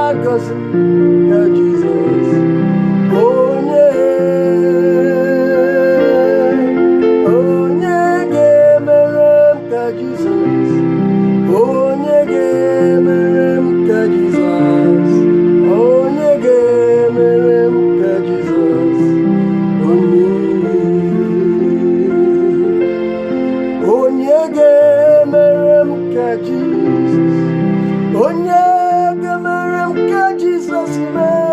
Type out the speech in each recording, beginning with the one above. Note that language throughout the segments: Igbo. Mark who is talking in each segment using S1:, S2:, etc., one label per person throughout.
S1: ga-agọzi ka Jizọs. Onye ga-emere m ka Jizọs. Onye ga-emere m ka Jizọs. Onye ga-emere m ka Jizọs. Onye ga-emere m ka Jizọs. Onye ga-emere m ka Jizọs mee.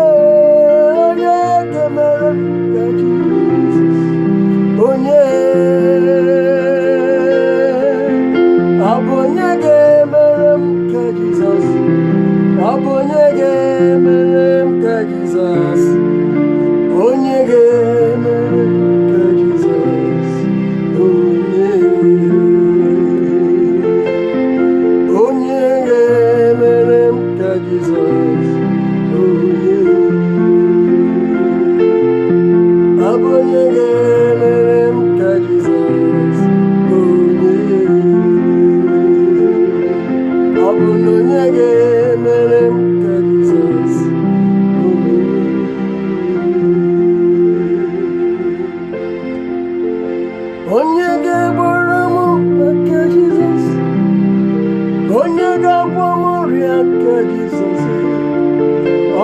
S1: Onye ga-emere m ka Jizọs. Onye ọ bụ onye ga-emere m ka Jizọs. Ọ bụ onye ga-emere m ka Jizọs. Onye ga-emere m ka Jizọs. Onye ga-emere m ka Jizọs. Ọ bụ onye ga-emere m ka Jizọs. Ọ bụ na onye ga-emere m ka Jizọs. Onye ga-egboro m maka Jizọs. Onye ga-agwọ m ọrịa ka Jizọs.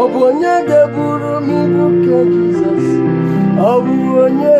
S1: Ọ bụ onye ga-eburu m ibu ka Jizọs. Ọ bụ onye